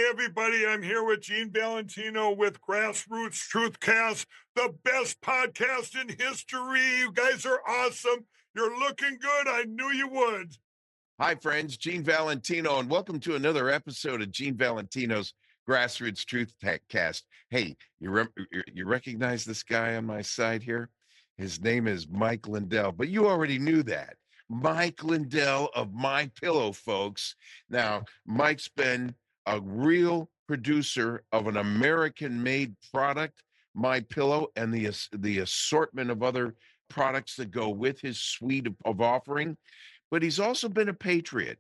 everybody. I'm here with Gene Valentino with GrassRoots TruthCast, the best podcast in history. You guys are awesome. You're looking good. I knew you would. Hi, friends. Gene Valentino, and welcome to another episode of Gene Valentino's Grassroots Truth Cast. Hey, you recognize this guy on my side here? His name is Mike Lindell, but you already knew that. Mike Lindell of My Pillow, folks. Now, Mike's been a real producer of an American-made product, My Pillow, and the assortment of other products that go with his suite of offering. But he's also been a patriot.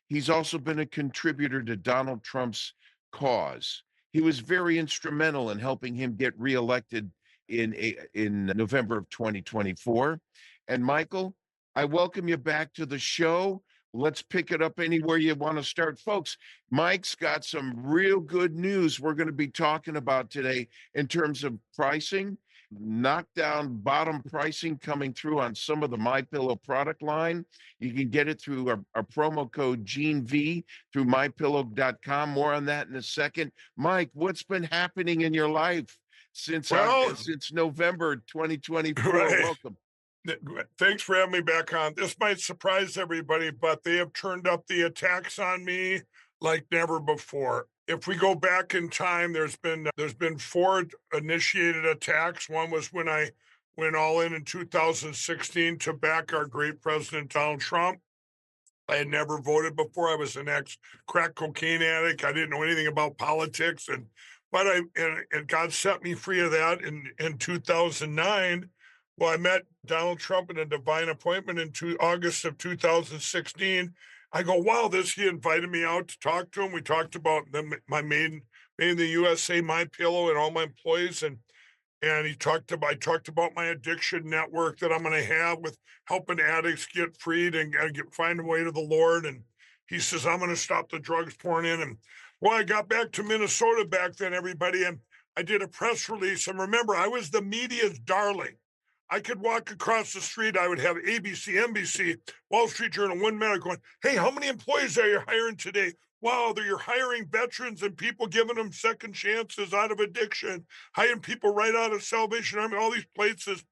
He's also been a contributor to Donald Trump's cause. He was very instrumental in helping him get reelected in November of 2024. And Michael, I welcome you back to the show. Let's pick it up anywhere you want to start, folks. Mike's got some real good news we're going to be talking about today in terms of pricing, knockdown bottom pricing coming through on some of the My Pillow product line. You can get it through our promo code GeneV through mypillow.com. More on that in a second. Mike, what's been happening in your life since Well, since November 2024? right. Welcome. Thanks for having me back on. This might surprise everybody, but they have turned up the attacks on me like never before. If we go back in time, there's been four initiated attacks. One was when I went all in 2016 to back our great president Donald Trump. I had never voted before. I was an ex-crack cocaine addict. I didn't know anything about politics, and God set me free of that in 2009. Well, I met Donald Trump in a divine appointment in August of 2016. I go, wow, he invited me out to talk to him. We talked about my made in the USA, My Pillow, and all my employees, and I talked about my addiction network that I'm going to have with helping addicts get freed and find a way to the Lord. And he says, I'm going to stop the drugs pouring in. And well, I got back to Minnesota back then, everybody, and I did a press release. And remember, I was the media's darling. I could walk across the street. I would have ABC, NBC, Wall Street Journal, One Minute going, hey, how many employees are you hiring today? Wow, you're hiring veterans and people giving them second chances out of addiction, hiring people right out of Salvation Army, all these places.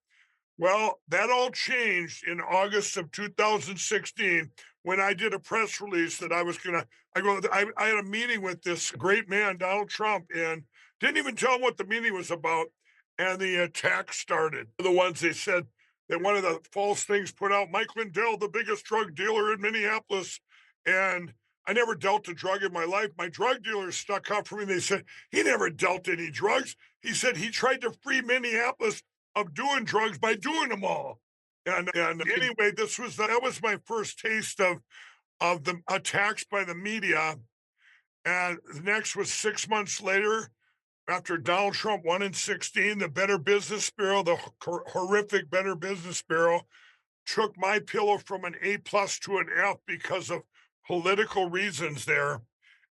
Well, that all changed in August of 2016 when I did a press release that I had a meeting with this great man, Donald Trump, and didn't even tell him what the meeting was about. And the attack started. The ones they said that one of the false things put out, Mike Lindell, the biggest drug dealer in Minneapolis. And I never dealt a drug in my life. My drug dealers stuck up for me. They said he never dealt any drugs. He said he tried to free Minneapolis of doing drugs by doing them all. And anyway, that was my first taste of the attacks by the media. And the next was 6 months later, after Donald Trump won in 16, the Better Business Bureau, the horrific Better Business Bureau, took My Pillow from an A+ to an F because of political reasons there.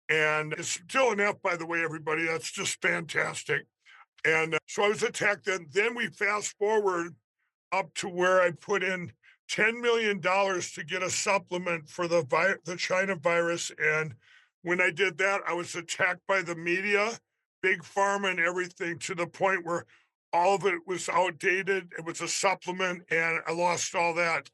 And it's still an F, by the way, everybody. That's just fantastic. And so I was attacked then. Then we fast forward up to where I put in $10 million to get a supplement for the China virus. And when I did that, I was attacked by the media, big pharma and everything, to the point where all of it was outdated. It was a supplement, and I lost all that.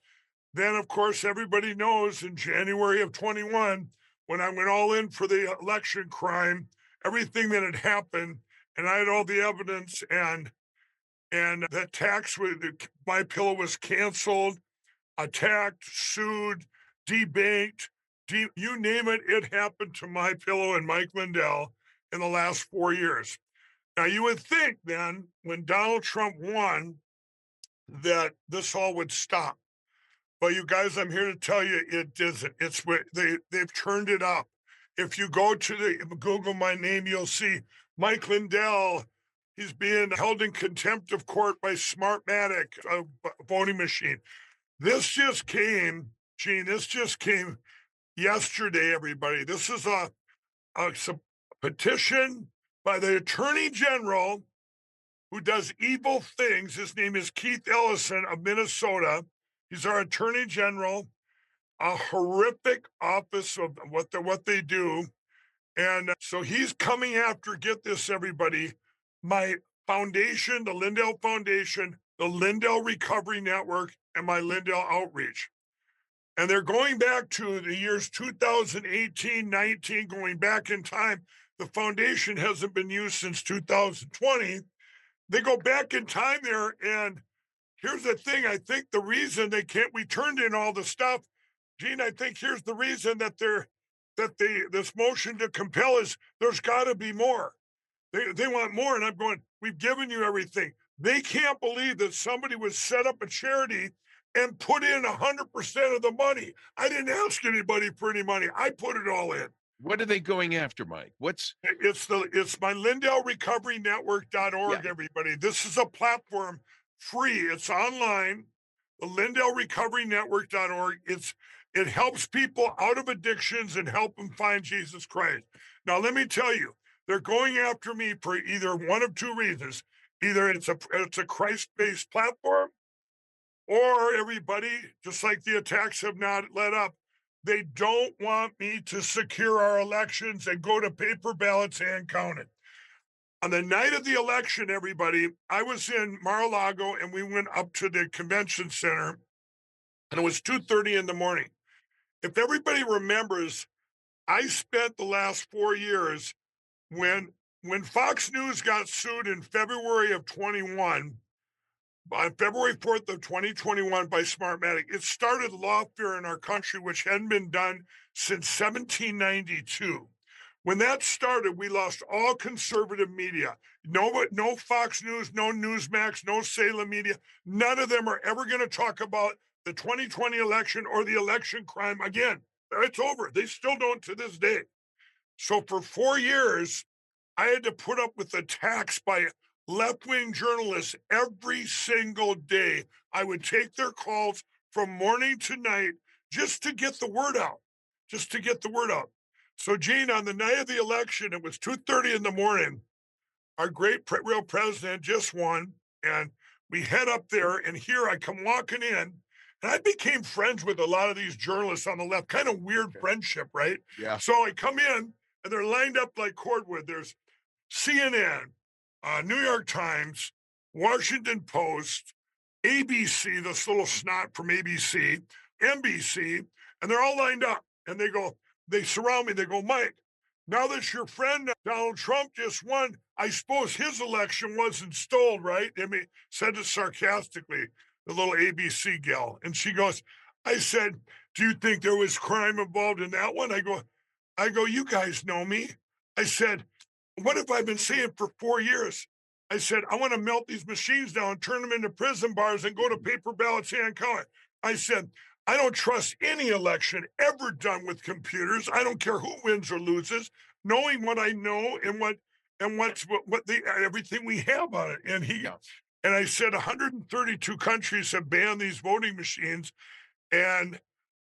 Then, of course, everybody knows in January of 21, when I went all in for the election crime, everything that had happened, and I had all the evidence, and that My Pillow was canceled, attacked, sued, debanked, you name it, it happened to My Pillow and Mike Lindell in the last 4 years. Now, you would think then, when Donald Trump won, that this all would stop. But you guys, I'm here to tell you it isn't. They've turned it up. If you go to Google my name, you'll see Mike Lindell. He's being held in contempt of court by Smartmatic, a voting machine. This just came, Gene. This just came yesterday, everybody. This is a petition by the Attorney General who does evil things. His name is Keith Ellison of Minnesota. He's our Attorney General. A horrific office of what they do. And so he's coming after, get this, everybody, my foundation, the Lindell Foundation, the Lindell Recovery Network, and my Lindell Outreach. And they're going back to the years 2018, 19, going back in time. The foundation hasn't been used since 2020. They go back in time there. And here's the thing. I think the reason we turned in all the stuff, Gene, I think here's the reason that this motion to compel is there's got to be more. They want more. And I'm going, we've given you everything. They can't believe that somebody would set up a charity and put in 100% of the money. I didn't ask anybody for any money. I put it all in. What are they going after, Mike? It's my LindellRecoveryNetwork.org, Yeah. everybody. This is a platform, free. It's online. The LindellRecoveryNetwork.org. It helps people out of addictions and help them find Jesus Christ. Now, let me tell you, they're going after me for either one of two reasons. Either it's a Christ-based platform, or everybody, just like the attacks have not let up, they don't want me to secure our elections and go to paper ballots and count it. On the night of the election, everybody, I was in Mar-a-Lago and we went up to the convention center and it was 2:30 in the morning. If everybody remembers, I spent the last 4 years when Fox News got sued in February of 21, on February 4th of 2021 by Smartmatic, it started lawfare in our country, which hadn't been done since 1792. When that started, we lost all conservative media. No Fox News, no Newsmax, no Salem Media. None of them are ever going to talk about the 2020 election or the election crime again. It's over. They still don't to this day. So for 4 years, I had to put up with attacks by left-wing journalists every single day. I would take their calls from morning to night just to get the word out, just to get the word out. So, Gene, on the night of the election, it was 2:30 in the morning. Our great real president just won, and we head up there, and here I come walking in, and I became friends with a lot of these journalists on the left, kind of weird friendship, right? Yeah. So I come in, and they're lined up like cordwood. There's CNN, New York Times, Washington Post, ABC, this little snot from ABC, NBC, and they're all lined up. And they surround me. They go, Mike, now that your friend Donald Trump just won, I suppose his election wasn't stolen, right? I mean, said it sarcastically, the little ABC gal. And she goes, I said, do you think there was crime involved in that one? I go, you guys know me. I said, what have I been saying for 4 years? I said, I want to melt these machines down, turn them into prison bars, and go to paper ballots hand count. I said, I don't trust any election ever done with computers. I don't care who wins or loses, knowing what I know and what's everything we have on it. And I said 132 countries have banned these voting machines, and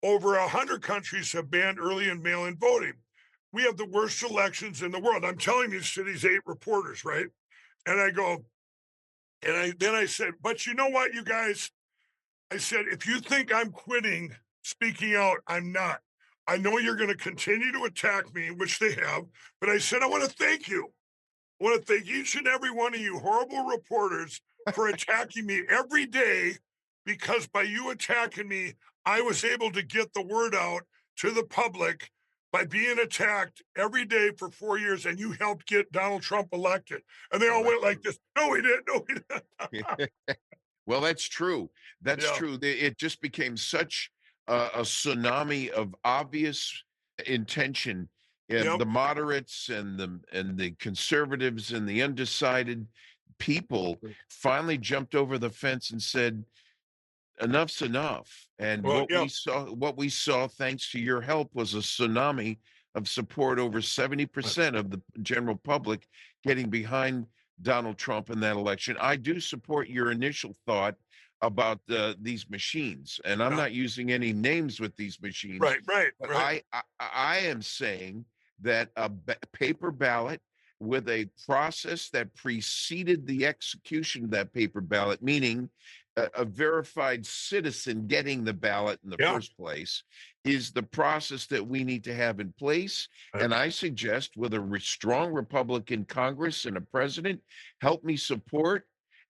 over 100 countries have banned early and mail-in voting. We have the worst elections in the world. I'm telling these cities 8 reporters, right? And I go, then I said, but you know what, you guys? I said, if you think I'm quitting speaking out, I'm not. I know you're going to continue to attack me, which they have, but I said, I want to thank you. I want to thank each and every one of you horrible reporters for attacking me every day, because by you attacking me, I was able to get the word out to the public by being attacked every day for 4 years, and you helped get Donald Trump elected. And they all went like this. No, we didn't. No, we didn't. Well, that's true. That's Yeah. true. It just became such a tsunami of obvious intention. And Yep. the moderates and the conservatives and the undecided people finally jumped over the fence and said, enough's enough. And Well, yeah. what we saw, thanks to your help, was a tsunami of support. Over 70% of the general public getting behind Donald Trump in that election. I do support your initial thought about these machines, and I'm Yeah. not using any names with these machines. Right. But Right. I am saying that a paper ballot with a process that preceded the execution of that paper ballot, meaning a verified citizen getting the ballot in the Yeah. first place is the process that we need to have in place. And I suggest with a strong Republican Congress and a president, help me support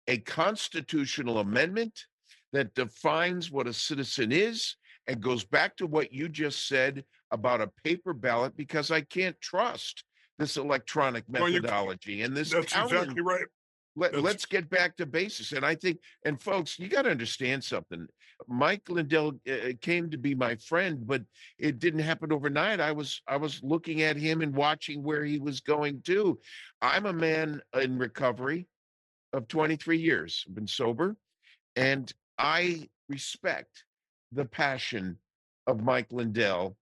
a constitutional amendment that defines what a citizen is and goes back to what you just said about a paper ballot, because I can't trust this electronic No, methodology and this that's talent. exactly right. That's Let's get back to basics. And I think, and folks, you got to understand something. Mike Lindell came to be my friend, but it didn't happen overnight. I was looking at him and watching where he was going to. I'm a man in recovery of 23 years. I've been sober, and I respect the passion of Mike Lindell.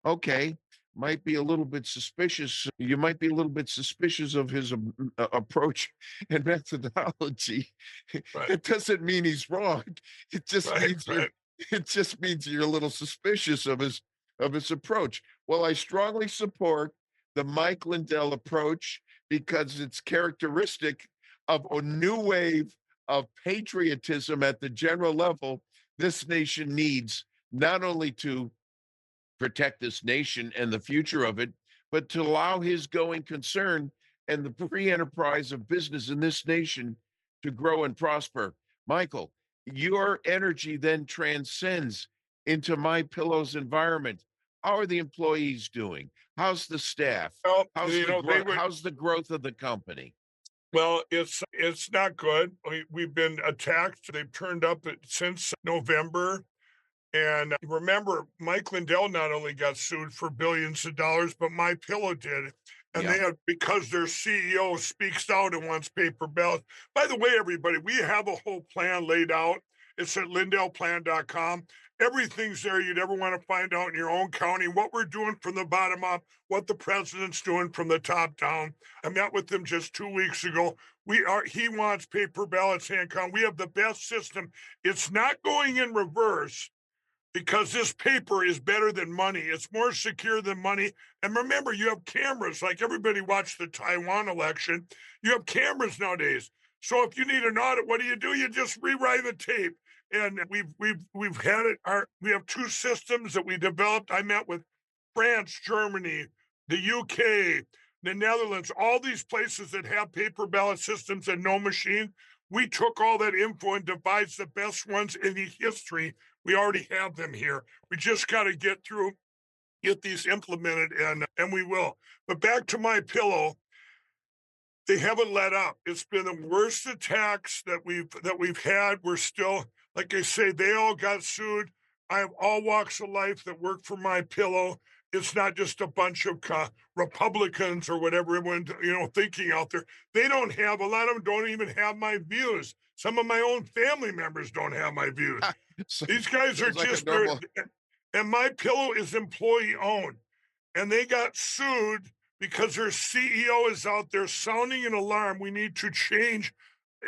Okay, might be a little bit suspicious. You might be a little bit suspicious of his approach and methodology. right, It doesn't mean he's wrong. It just right, means you're. right. It just means you're a little suspicious of his approach. Well, I strongly support the Mike Lindell approach because it's characteristic of a new wave of patriotism at the general level this nation needs, not only to protect this nation and the future of it, but to allow his going concern and the free enterprise of business in this nation to grow and prosper. Michael, your energy then transcends into my pillow's environment. How are the employees doing? How's the staff? Well, How's the growth? How's the growth of the company? well, it's not good. We've been attacked. They've turned up since November. And remember, Mike Lindell not only got sued for billions of dollars, but My Pillow did. And Yeah. they have, because their CEO speaks out and wants paper ballots. By the way, everybody, we have a whole plan laid out. It's at lindellplan.com. Everything's there you'd ever want to find out in your own county, what we're doing from the bottom up, what the president's doing from the top down. I met with him just 2 weeks ago. He wants paper ballots hand count. We have the best system. It's not going in reverse, because this paper is better than money. It's more secure than money. And remember, you have cameras. Like everybody watched the Taiwan election. You have cameras nowadays. So if you need an audit, what do? You just rewrite the tape. And we've had it. We have two systems that we developed. I met with France, Germany, the UK, the Netherlands, all these places that have paper ballot systems and no machine. We took all that info and devised the best ones in the history. We already have them here. We just got to get these implemented, and we will. But back to My Pillow, they haven't let up. It's been the worst attacks that we've had. We're still, like I say, they all got sued. I have all walks of life that work for My Pillow. It's not just a bunch of Republicans or whatever everyone thinking out there. They don't have, a lot of them don't even have my views. Some of my own family members don't have my views. So, These guys are sounds like a just normal. and My Pillow is employee owned, and they got sued because their CEO is out there sounding an alarm. We need to change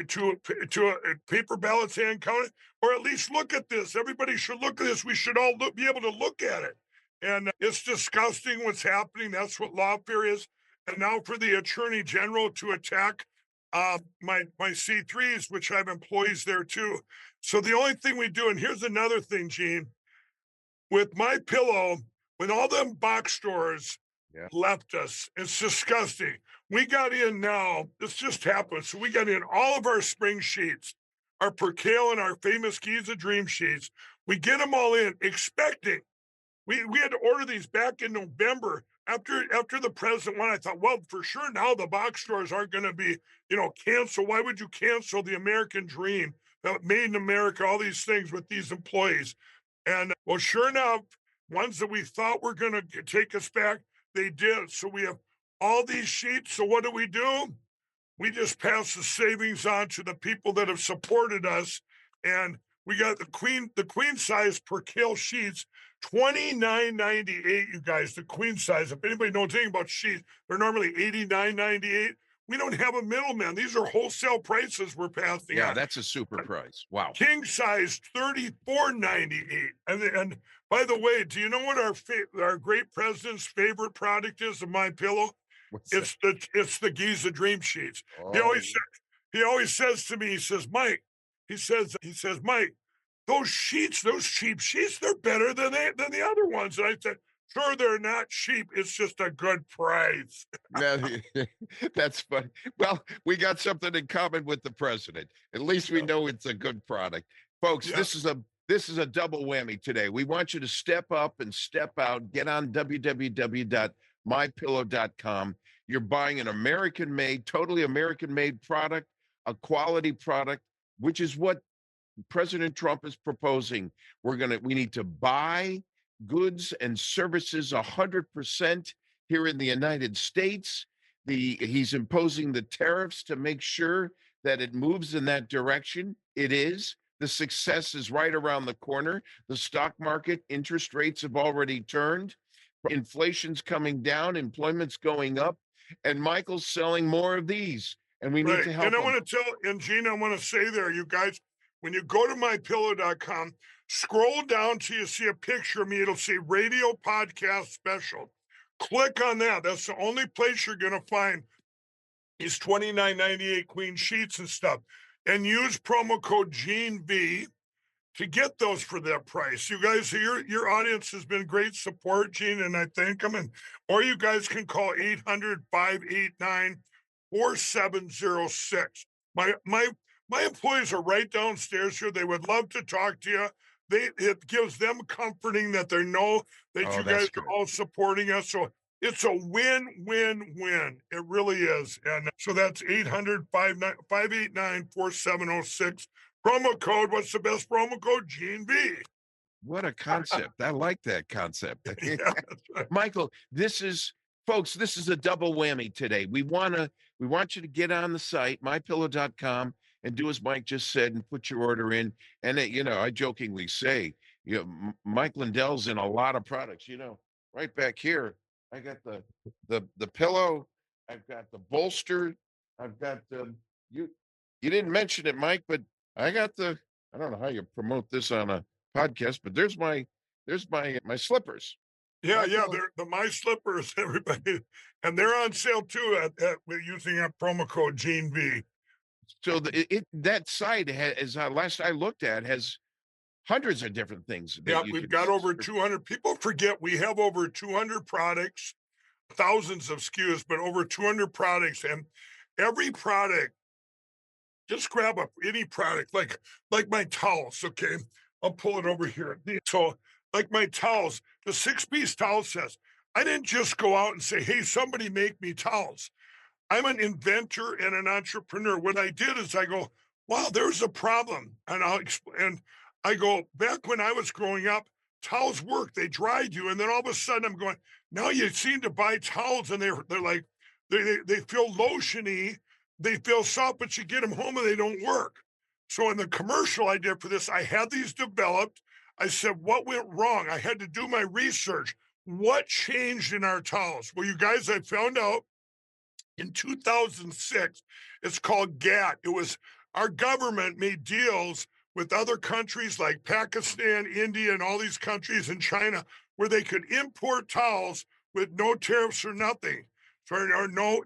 to a paper ballots hand counted, or at least look at this. Everybody should look at this. We should all be able to look at it. And it's disgusting what's happening. That's what lawfare is. And now for the attorney general to attack my C3s, which I have employees there too. So the only thing we do, and here's another thing, Gene, with My Pillow, when all them box stores Yeah. left us, it's disgusting. We got in now. This just happened. So we got in all of our spring sheets, our percale and our famous Giza Dream sheets. We get them all in, expecting. We had to order these back in November after the president won. I thought, well, for sure now the box stores aren't going to be canceled. Why would you cancel the American dream, made in America, all these things with these employees? And well, sure enough, ones that we thought were going to take us back, they did. So we have all these sheets. So what do? We just pass the savings on to the people that have supported us. And we got the queen size percale sheets, $29.98, you guys, the queen size. If anybody knows anything about sheets, they're normally $89.98. We don't have a middleman. These are wholesale prices we're passing Yeah, on. that's a super price. Wow. King size, $34.98. And by the way, do you know what our great president's favorite product is of My Pillow? It's the Giza Dream Sheets. He Oh, always says to me, he says, Mike, he says, Mike, those sheets, those cheap sheets, they're better than the other ones. And I said, sure, they're not cheap. It's just a good price. That, that's funny. Well, we got something in common with the president. At least we Yeah, know it's a good product. Folks, yeah, this is a double whammy today. We want you to step up and step out. Get on www.mypillow.com. You're buying an American made, totally American made product, a quality product, which is what President Trump is proposing. We need to buy goods and services 100% here in the United States. He's imposing the tariffs to make sure that it moves in that direction. It is. The success is right around the corner. The stock market interest rates have already turned. Inflation's coming down, employment's going up, and Michael's selling more of these. And we need right. to And help I him. want to and Gene, I want to say there, you guys, when you go to mypillow.com, scroll down till you see a picture of me. It'll say radio podcast special. Click on that. That's the only place you're going to find these $29.98 queen sheets and stuff. And use promo code GeneV to get those for that price. You guys, your audience has been great support, Gene, and I thank them. And or you guys can call 800-589-4706. My employees are right downstairs here. They would love to talk to you. It gives them comforting that they know that Oh, you guys that's are good. all supporting us. So it's a win-win-win. It really is. And so that's 800-589-4706. Promo code, what's the best promo code? Gene V. What a concept. I like that concept. Yeah, that's right. Michael, folks, this is a double whammy today. We want you to get on the site, mypillow.com, and do as Mike just said and put your order in. And I jokingly say, Mike Lindell's in a lot of products. Right back here, I got the pillow, I've got the bolster, I've got you didn't mention it, Mike, but I got I don't know how you promote this on a podcast, but there's my slippers. Yeah, My yeah, pillow. they're my slippers, everybody. And they're on sale too with using that promo code Gene V. So that site as last I looked at, has hundreds of different things that Yeah, you we've could got over 200. People forget we have over 200 products, thousands of SKUs, but over 200 products. And every product, just grab any product, like my towels, okay? I'll pull it over here. So, like my towels, the 6-piece towel says, I didn't just go out and say, hey, somebody make me towels. I'm an inventor and an entrepreneur. What I did is I go, wow, there's a problem. And I'll explain. And I go, back when I was growing up, towels worked. They dried you. And then all of a sudden I'm going, now you seem to buy towels and they're like, they feel lotiony. They feel soft, but you get them home and they don't work. So in the commercial I did for this, I had these developed. I said, what went wrong? I had to do my research. What changed in our towels? Well, you guys, I found out in 2006. It's called GATT. It was our government made deals with other countries like Pakistan, India, and all these countries in China where they could import towels with no tariffs or nothing. So, or no,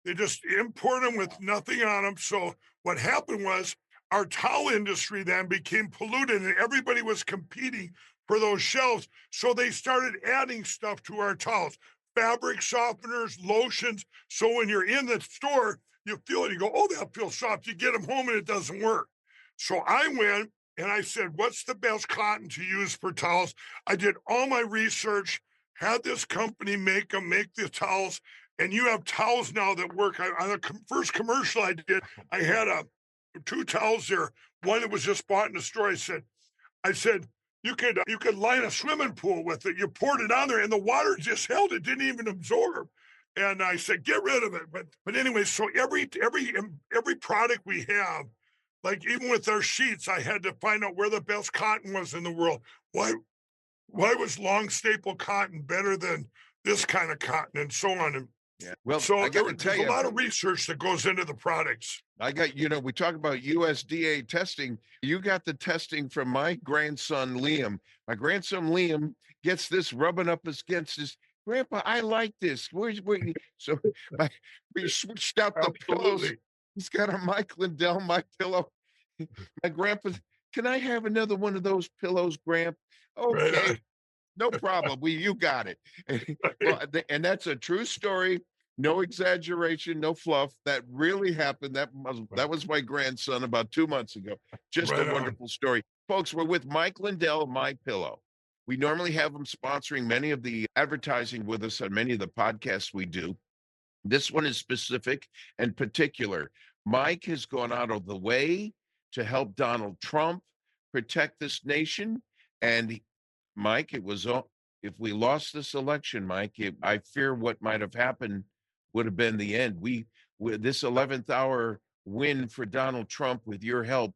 they just import them with nothing on them. So what happened was our towel industry then became polluted and everybody was competing for those shelves. So they started adding stuff to our towels, fabric softeners, lotions. So when you're in the store, you feel it. You go, oh, that feels soft. You get them home and it doesn't work. So I went and I said, what's the best cotton to use for towels? I did all my research, had this company make the towels, and you have towels now that work. On the first commercial I did, I had two towels there. One that was just bought in the store. I said, you could line a swimming pool with it. You poured it on there, and the water just held. It didn't even absorb. And I said, get rid of it. But anyway, so every product we have, like even with our sheets, I had to find out where the best cotton was in the world. Why was long staple cotton better than this kind of cotton, and so on. And Yeah. Well, so I got to tell there's a you, lot of research that goes into the products. we talk about USDA testing. You got the testing from my grandson, Liam. My grandson, Liam, gets this rubbing up against his grandpa. I like this. So we switched out the pillows. Absolutely. He's got a Mike Lindell, my pillow. My grandpa, can I have another one of those pillows, Gramp? Right Okay, on. no problem. You got it. Well, and that's a true story. No exaggeration, no fluff. That really happened. That was my grandson about 2 months ago. Just a Right on. wonderful story. Folks, we're with Mike Lindell, My Pillow. We normally have him sponsoring many of the advertising with us on many of the podcasts we do. This one is specific and particular. Mike has gone out of the way to help Donald Trump protect this nation. And Mike, if we lost this election, Mike, I fear what might have happened would have been the end. This 11th hour win for Donald Trump with your help,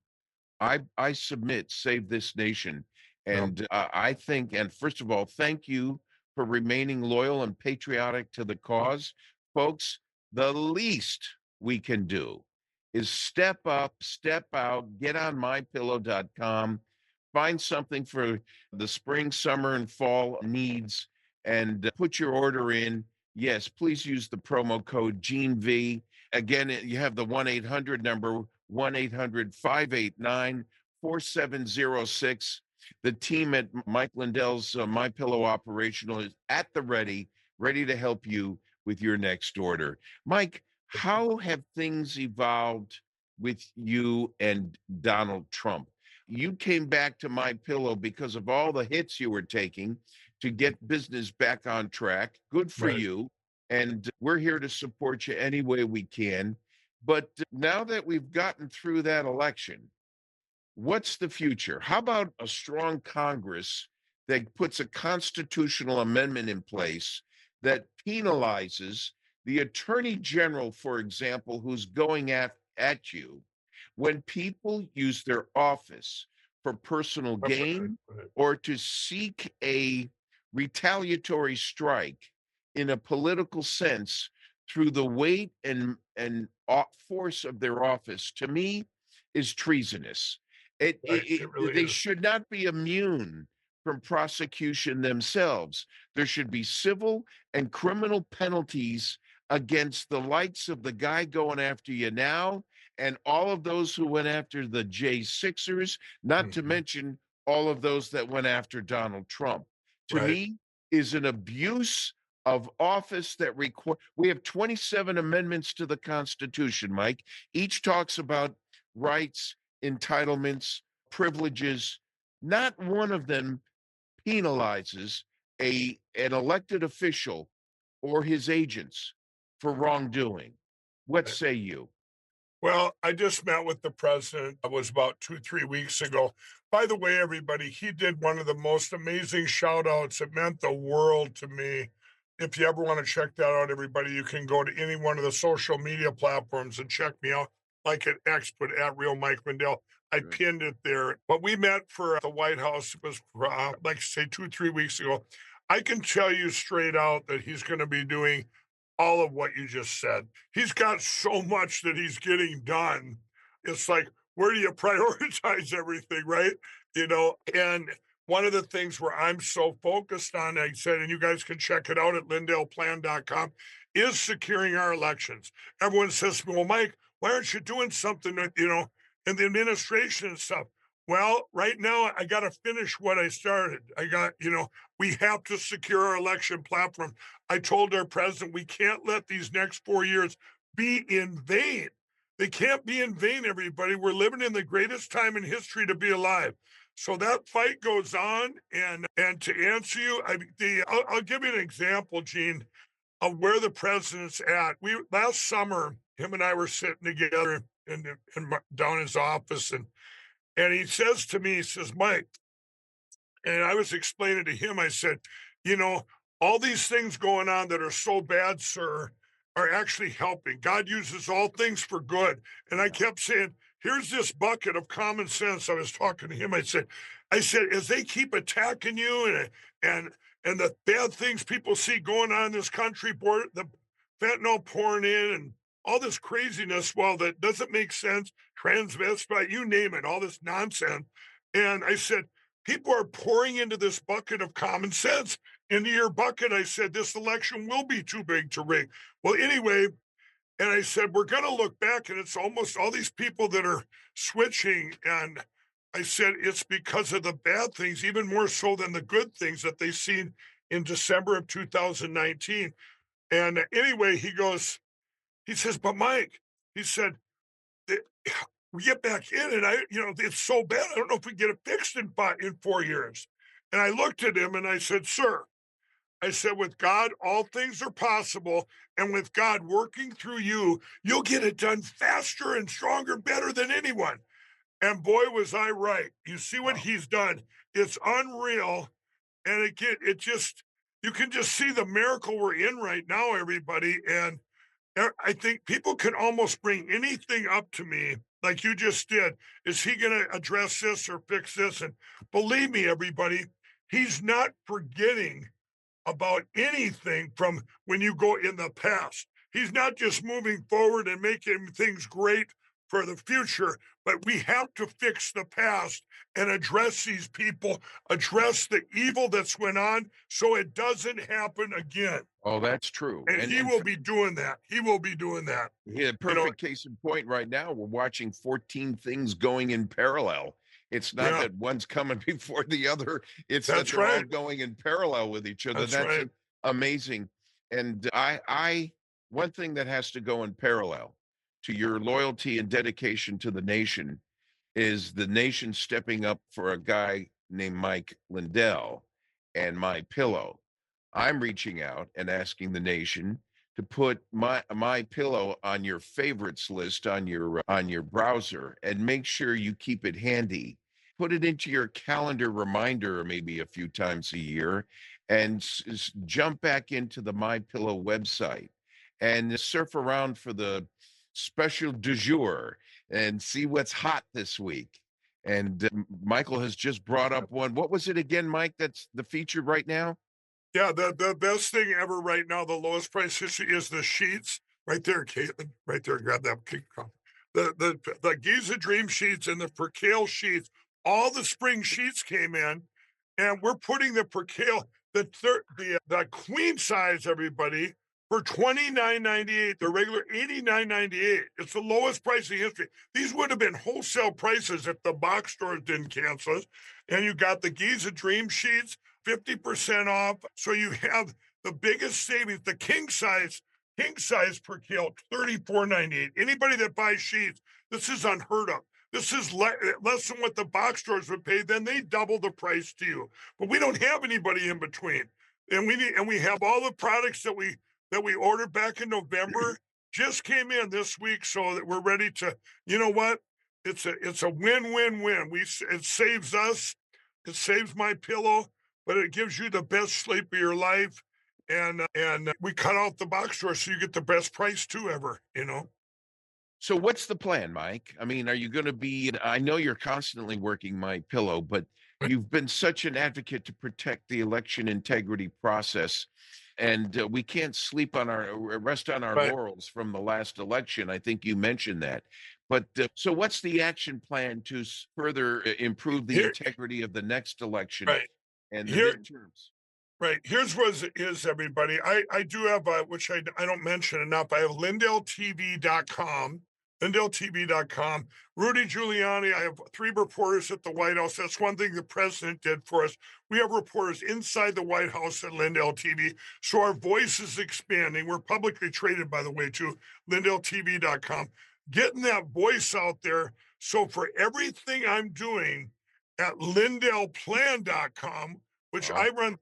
I submit, save this nation. Yep. And I think, and first of all, thank you for remaining loyal and patriotic to the cause. Folks, the least we can do is step up, step out, get on mypillow.com, find something for the spring, summer, and fall needs, and put your order in. Yes, please use the promo code GeneV. Again, you have the 1-800 number, 1-800-589-4706. The team at Mike Lindell's My Pillow operational is at the ready to help you with your next order. Mike, how have things evolved with you and Donald Trump? You came back to My Pillow because of all the hits you were taking to get business back on track. Good for Right. you. And we're here to support you any way we can. But now that we've gotten through that election, what's the future? How about a strong Congress that puts a constitutional amendment in place that penalizes the attorney general, for example, who's going at you when people use their office for personal Right. gain Right. or to seek a retaliatory strike in a political sense through the weight and force of their office, to me, is treasonous. Right. It really They is. should not be immune from prosecution themselves. There should be civil and criminal penalties against the likes of the guy going after you now and all of those who went after the J6ers, not to Mhm. mention all of those that went after Donald Trump. To Right. me, is an abuse of office that require. We have 27 amendments to the Constitution, Mike. Each talks about rights, entitlements, privileges. Not one of them penalizes an elected official or his agents for wrongdoing. What Right. say you? Well, I just met with the president. It was about 2, 3 weeks ago. By the way, everybody, he did one of the most amazing shout outs. It meant the world to me. If you ever want to check that out, everybody, you can go to any one of the social media platforms and check me out, like at X, but at Real Mike Lindell. I Good. pinned it there. But we met for the White House. It was, like, say, 2, 3 weeks ago. I can tell you straight out that he's going to be doing all of what you just said. He's got so much that he's getting done. It's like, where do you prioritize everything, right? And one of the things where I'm so focused on, I said, and you guys can check it out at lindellplan.com, is securing our elections. Everyone says to me, well, Mike, why aren't you doing something that, in the administration and stuff? Well, right now, I got to finish what I started. We have to secure our election platform. I told our president we can't let these next 4 years be in vain. They can't be in vain, everybody. We're living in the greatest time in history to be alive. So that fight goes on, and to answer you, I'll give you an example, Gene, of where the president's at. We last summer, him and I were sitting together down his office, and he says to me, he says, Mike, and I was explaining to him, I said, you know, all these things going on that are so bad, sir, are actually helping. God uses all things for good. And I Yeah. kept saying, here's this bucket of common sense. I was talking to him. I said, as they keep attacking you and the bad things people see going on in this country, the fentanyl pouring in and all this craziness, well, that doesn't make sense, transvestite, you name it, all this nonsense. And I said, people are pouring into this bucket of common sense. Into your bucket, I said, this election will be too big to rig. Well, anyway, And I said, we're going to look back and it's almost all these people that are switching. And I said, it's because of the bad things, even more so than the good things that they seen in December of 2019. And anyway, he says, but Mike, he said, "Eh, we get back in and it's so bad. I don't know if we get it fixed in 4 years. And I looked at him and I said, sir, I said, with God, all things are possible. And with God working through you, you'll get it done faster and stronger, better than anyone. And boy, was I right. You see what Wow. he's done. It's unreal. And it just, you can just see the miracle we're in right now, everybody. And I think people can almost bring anything up to me like you just did. Is he going to address this or fix this? And believe me, everybody, he's not forgetting about anything from when you go in the past. He's not just moving forward and making things great for the future, but we have to fix the past and address these people, address the evil that's went on so it doesn't happen again. Oh, that's true. And he And will be doing that. He will be doing that. yeah, You know, perfect case in point right now. We're watching 14 things going in parallel. It's not yeah, that one's coming before the other, it's that that's they're all right. going in parallel with each other. That's That's right. amazing. And one thing that has to go in parallel to your loyalty and dedication to the nation is the nation stepping up for a guy named Mike Lindell and My Pillow. I'm reaching out and asking the nation to put my pillow on your favorites list on your browser and make sure you keep it handy. Put it into your calendar reminder maybe a few times a year and jump back into the My Pillow website and surf around for the special du jour and see what's hot this week. And Michael has just brought up one. What was it again, Mike? That's the feature right now? Yeah, the best thing ever right now, the lowest price history is the sheets. Right there, Caitlin. Right there, grab that kick off. The Giza Dream sheets and the Percale sheets, all the spring sheets came in, and we're putting the Percale, the queen size, everybody, for $29.98. The regular $89.98. It's the lowest price in history. These would have been wholesale prices if the box stores didn't cancel us. And you got the Giza Dream sheets 50% off. So you have the biggest savings, the king size per kilo, $34.98. Anybody that buys sheets, this is unheard of. This is less than what the box stores would pay. Then they double the price to you. But we don't have anybody in between. And we have all the products that we ordered back in November just came in this week, so that we're ready to, you know what? It's a win-win-win. It saves us, it saves my pillow, but it gives you the best sleep of your life. And we cut out the box store so you get the best price too ever. So what's the plan, Mike? I mean, are you going to be, I know you're constantly working My Pillow, but you've been such an advocate to protect the election integrity process. And we can't sleep on rest on our Right. laurels from the last election. I think you mentioned that. But so what's the action plan to further improve the Here, integrity of the next election right. and the Here, midterms? right. Here's what it is, everybody. I do have, which I don't mention enough. I have LindellTV.com. LindellTV.com. Rudy Giuliani. I have 3 reporters at the White House. That's one thing the president did for us. We have reporters inside the White House at Lindell TV. So our voice is expanding. We're publicly traded, by the way, too. LindellTV.com. Getting that voice out there. So for everything I'm doing at LindellPlan.com, which Oh, I run,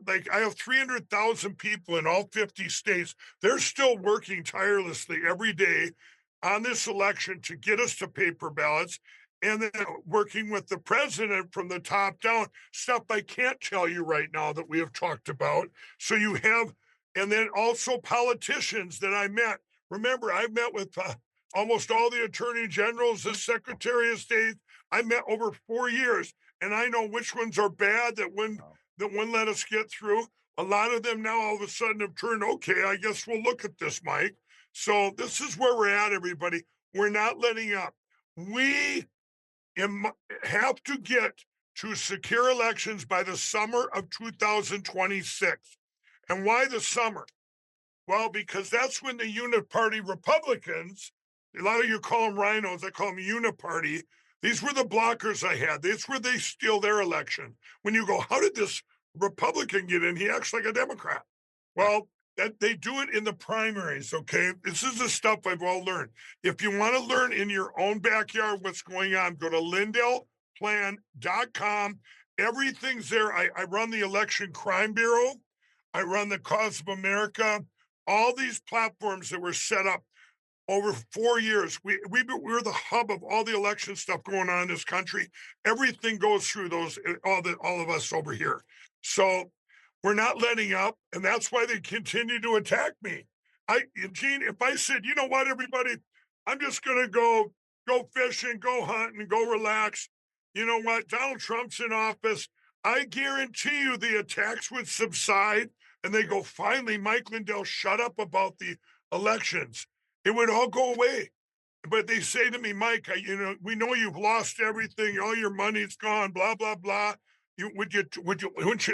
like I have 300,000 people in all 50 states. They're still working tirelessly every day on this election to get us to paper ballots, and then working with the president from the top down, stuff I can't tell you right now that we have talked about. So you have, and then also politicians that I met. Remember, I met with almost all the attorney generals, the secretary of state. I met over 4 years, and I know which ones are bad wow. that wouldn't let us get through. A lot of them now all of a sudden have turned, okay, I guess we'll look at this, Mike. So this is where we're at, everybody. We're not letting up. We have to get to secure elections by the summer of 2026. And why the summer? Well, because that's when the uniparty Republicans, a lot of you call them rhinos, I call them uniparty. These were the blockers I had. That's where they steal their election. When you go, how did this Republican get in? He acts like a Democrat. Well, that they do it in the primaries. Okay, this is the stuff I've all learned. If you want to learn in your own backyard what's going on, go to lindellplan.com. Everything's there. I run the Election Crime Bureau. I run the Cause of America. All these platforms that were set up over 4 years. We're the hub of all the election stuff going on in this country. Everything goes through those, all of us over here. So we're not letting up, and that's why they continue to attack me. Gene, if I said, you know what, everybody, I'm just gonna go fishing, go hunting, go relax. You know what? Donald Trump's in office. I guarantee you the attacks would subside and they go, finally, Mike Lindell, shut up about the elections. It would all go away. But they say to me, Mike, we know you've lost everything, all your money's gone, blah, blah, blah. Wouldn't you,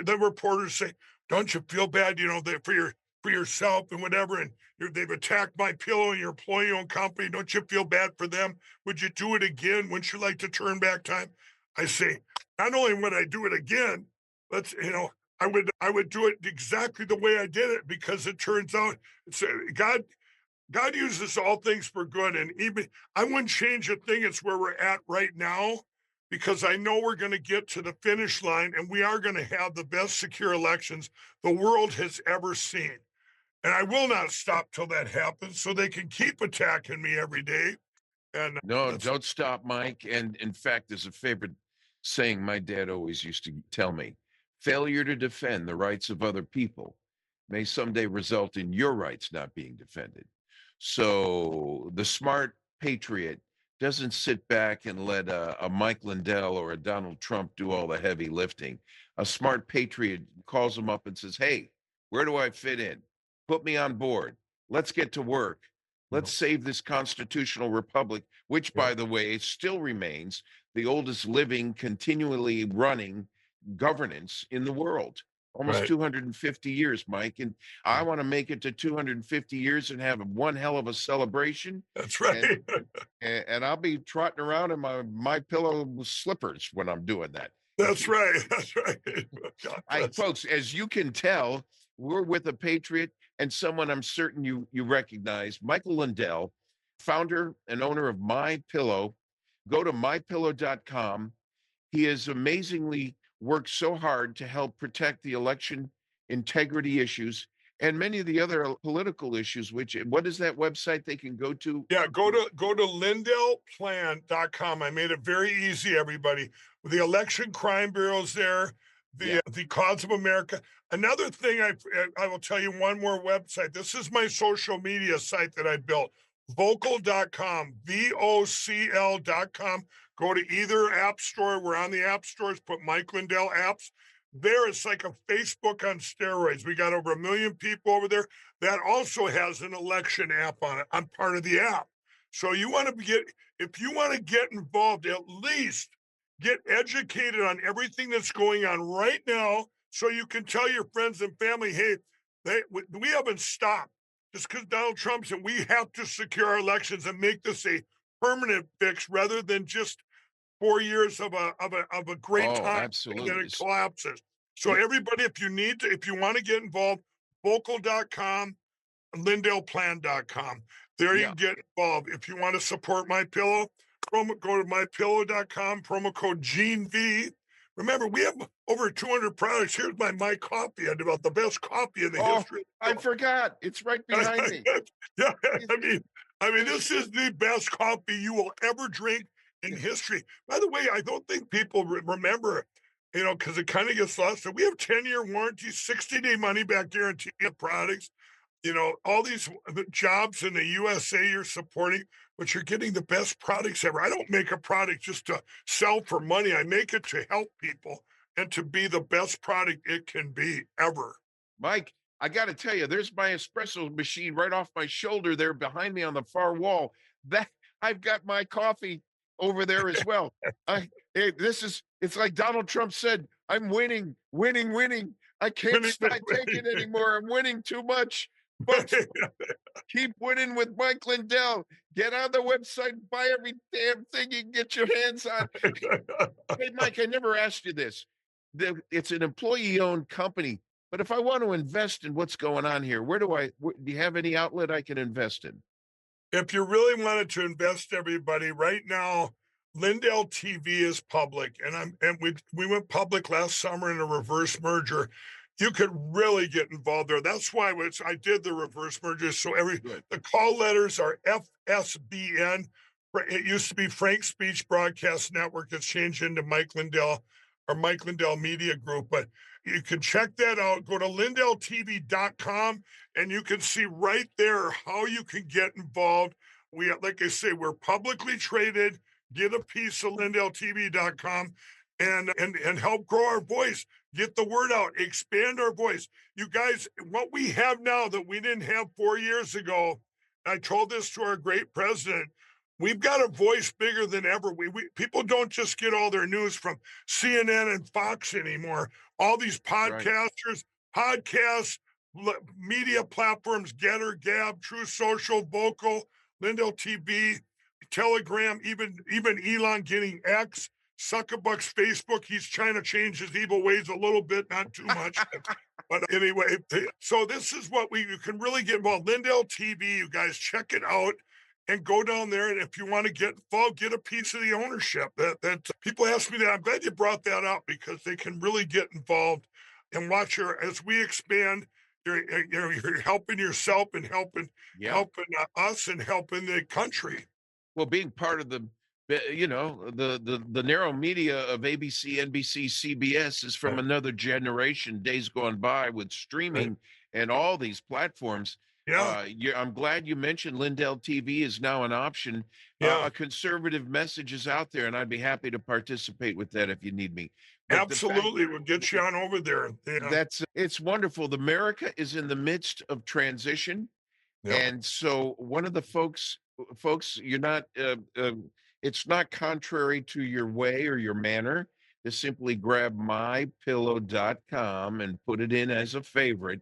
the reporters say, don't you feel bad, for yourself and whatever, and they've attacked my pillow and your employee-owned company. Don't you feel bad for them? Would you do it again? Wouldn't you like to turn back time? I say, not only would I do it again, I would do it exactly the way I did it, because it turns out God uses all things for good. And even I wouldn't change a thing. It's where we're at right now, because I know we're going to get to the finish line and we are going to have the best secure elections the world has ever seen. And I will not stop till that happens, so they can keep attacking me every day. And No, don't stop, Mike. And in fact, there's a favorite saying my dad always used to tell me: failure to defend the rights of other people may someday result in your rights not being defended. So the smart patriot doesn't sit back and let a Mike Lindell or a Donald Trump do all the heavy lifting. A smart patriot calls them up and says, hey, where do I fit in? Put me on board. Let's get to work. Let's save this constitutional republic, which, by the way, still remains the oldest living, continually running governance in the world. Almost right. 250 years, Mike. And I want to make it to 250 years and have one hell of a celebration. That's right. And I'll be trotting around in my pillow slippers when I'm doing that. That's right. That's right. Folks, as you can tell, we're with a patriot and someone I'm certain you recognize, Michael Lindell, founder and owner of My Pillow. Go to mypillow.com. He has amazingly worked so hard to help protect the election integrity issues and many of the other political issues. What is that website they can go to? Yeah, go to lindellplan.com. I made it very easy, everybody. The Election Crime Bureau's there, the Cause of America. Another thing, I will tell you one more website. This is my social media site that I built, vocal.com, VOCL.com. Go to either app store. We're on the app stores. Put Mike Lindell apps. There, it's like a Facebook on steroids. We got over 1 million people over there. That also has an election app on it. I'm part of the app. So if you want to get involved, at least get educated on everything that's going on right now, so you can tell your friends and family, hey, we haven't stopped just because Donald Trump's, and we have to secure our elections and make this a permanent fix rather than just 4 years of a great time, and then Absolutely. it collapses. So everybody, if you want to get involved, vocal.com, lindellplan.com. There you can get involved. If you want to support My Pillow, go to mypillow.com, promo code GeneV. Remember, we have over 200 products. Here's my coffee. I developed the best coffee in the history. I forgot. It's right behind me. Yeah, I mean, this is the best coffee you will ever drink in history. By the way, I don't think people remember, because it kind of gets lost. So we have 10-year warranty, 60-day money-back guarantee of products. All these jobs in the USA you're supporting, but you're getting the best products ever. I don't make a product just to sell for money. I make it to help people and to be the best product it can be ever. Mike, I got to tell you, there's my espresso machine right off my shoulder there behind me on the far wall. That I've got my coffee over there as well. It's like Donald Trump said, I'm winning. I can't take it anymore. I'm winning too much. Folks, keep winning with Mike Lindell. Get on the website, buy every damn thing you can get your hands on. Hey, Mike, I never asked you this. It's an employee-owned company, but if I want to invest in what's going on here, do you have any outlet I can invest in? If you really wanted to invest, everybody, right now, Lindell TV is public, and we went public last summer in a reverse merger. You could really get involved there. That's why I did the reverse merger. So Good. the call letters are FSBN. It used to be Frank Speech Broadcast Network. It's changed into Mike Lindell or Mike Lindell Media Group. But you can check that out. Go to lindelltv.com and you can see right there how you can get involved. Like I say, we're publicly traded. Get a piece of lindelltv.com and help grow our voice. Get the word out, expand our voice. You guys, what we have now that we didn't have 4 years ago, I told this to our great president, we've got a voice bigger than ever. People don't just get all their news from CNN and Fox anymore. All these Right. podcasters, podcasts, media platforms, Getter, Gab, True Social, Vocal, Lindell TV, Telegram, even Elon getting X, Zuckerbuck's Facebook. He's trying to change his evil ways a little bit, not too much. But anyway, so this is what you can really get involved. Lindell TV, you guys check it out and go down there. And if you want to get involved, get a piece of the ownership. That people ask me that. I'm glad you brought that up because they can really get involved and watch as we expand. You're helping yourself and Yeah. us and helping the country. Well, being part of the narrow media of ABC, NBC, CBS is from Right. another generation, days gone by with Right. streaming and all these platforms. Yeah. I'm glad you mentioned Lindell TV is now an option. Yeah. A conservative message is out there, and I'd be happy to participate with that if you need me. But the fact Absolutely. We'll get you on over there. Yeah. that's it's wonderful. America is in the midst of transition, Yep. and so one of the folks, you're not. It's not contrary to your way or your manner to simply grab mypillow.com and put it in as a favorite,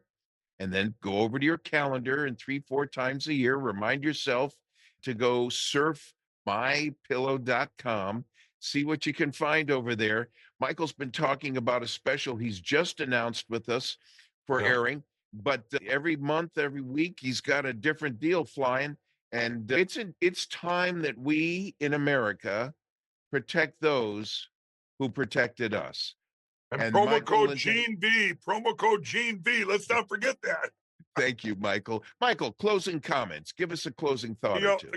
and then go over to your calendar and 3, 4 times a year, remind yourself to go surf mypillow.com, see what you can find over there. Michael's been talking about a special he's just announced with us for Yep. airing, but every month, every week, he's got a different deal flying. And it's time that we in America protect those who protected us. And And promo Michael code Lindell, Gene V. Promo code Gene V. Let's not forget that. thank you, Michael. Michael, closing comments. Give us a closing thought or two.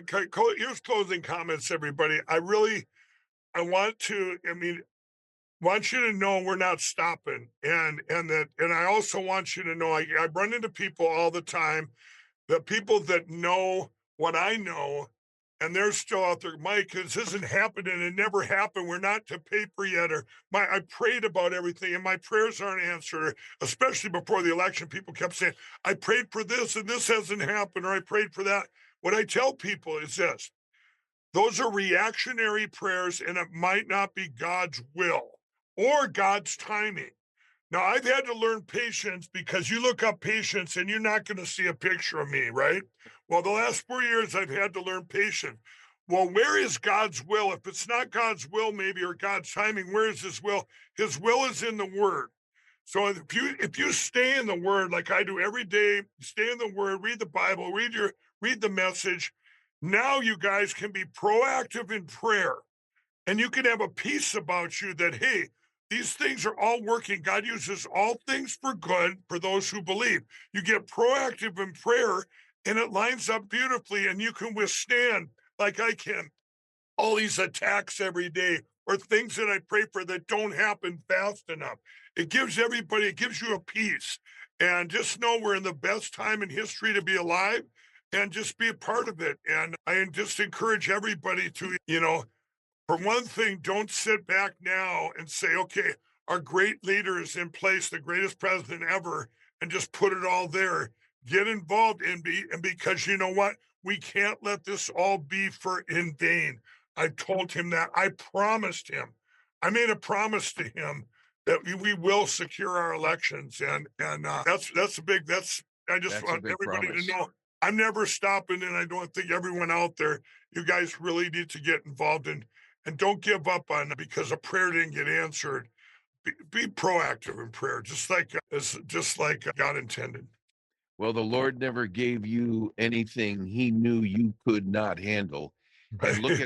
Here's closing comments, everybody. I want you to know we're not stopping. And I also want you to know I run into people all the time, the people that know what I know, and they're still out there. Mike, this isn't happening. It never happened. We're not to paper yet. I prayed about everything, and my prayers aren't answered. Especially before the election, people kept saying, "I prayed for this, and this hasn't happened," or "I prayed for that." What I tell people is this: those are reactionary prayers, and it might not be God's will or God's timing. Now, I've had to learn patience because you look up patience and you're not going to see a picture of me, right? Well, the last 4 years, I've had to learn patience. Well, where is God's will? If it's not God's will, maybe, or God's timing, where is his will? His will is in the word. So if you stay in the word like I do every day, stay in the word, read the Bible, read the message. Now you guys can be proactive in prayer and you can have a peace about you that, hey, these things are all working. God uses all things for good for those who believe. You get proactive in prayer and it lines up beautifully and you can withstand, like I can, all these attacks every day or things that I pray for that don't happen fast enough. It gives you a peace. And just know we're in the best time in history to be alive and just be a part of it. And I just encourage everybody to, for one thing, don't sit back now and say, okay, our great leader is in place, the greatest president ever, and just put it all there. Get involved and because you know what? We can't let this all be for in vain. I told him that. I promised him. I made a promise to him that we will secure our elections, and that's I just That's a want big everybody to promise. know I'm never stopping, and I don't think everyone out there, you guys really need to get involved and don't give up on it because a prayer didn't get answered. Be proactive in prayer, just like God intended. Well, the Lord never gave you anything he knew you could not handle. And Right. look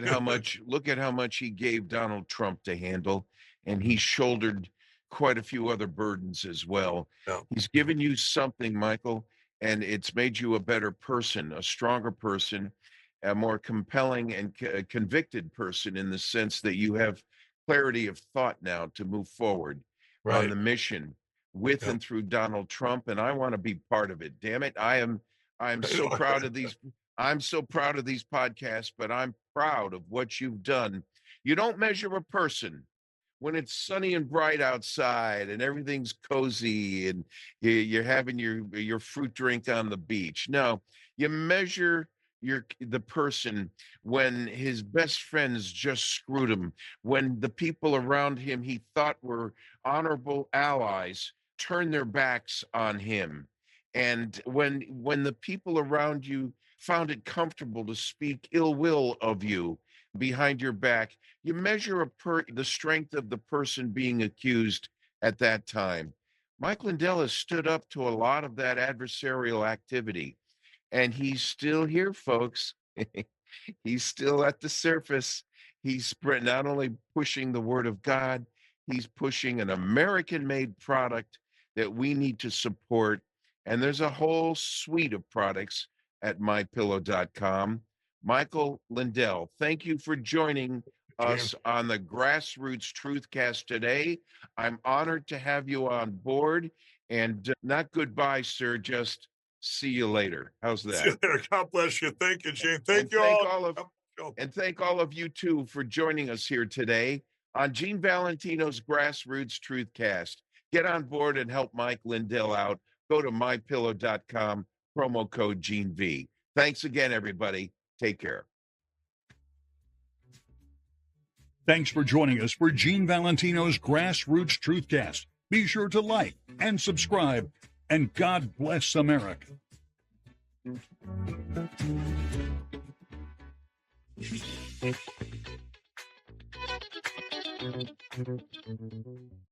at how much he gave Donald Trump to handle, and he shouldered quite a few other burdens as well. Yeah. He's given you something, Michael, and it's made you a better person, a stronger person, a more compelling and convicted person in the sense that you have clarity of thought now to move forward on Right. the mission with Yeah. and through Donald Trump, and I want to be part of it. Damn it. I'm so proud of these. I'm so proud of these podcasts, but I'm proud of what you've done. You don't measure a person when it's sunny and bright outside and everything's cozy and you're having your fruit drink on the beach. No, you measure the person when his best friends just screwed him, when the people around him he thought were honorable allies turn their backs on him, and when the people around you found it comfortable to speak ill will of you behind your back. You measure the strength of the person being accused at that time. Mike Lindell has stood up to a lot of that adversarial activity, and he's still here, folks. He's still at the surface. Not only pushing the word of God, he's pushing an American made product that we need to support. And there's a whole suite of products at mypillow.com. Michael Lindell, thank you for joining James. us on the Grassroots Truthcast today. I'm honored to have you on board. And not goodbye, sir, just see you later. How's See that? you later. God bless you. Thank you, James. And Thank you thank all. all of and thank all of you too for joining us here today on Gene Valentino's Grassroots Truthcast. Get on board and help Mike Lindell out. Go to mypillow.com, promo code Gene V. Thanks again, everybody. Take care. Thanks for joining us for Gene Valentino's Grassroots Truthcast. Be sure to like and subscribe, and God bless America.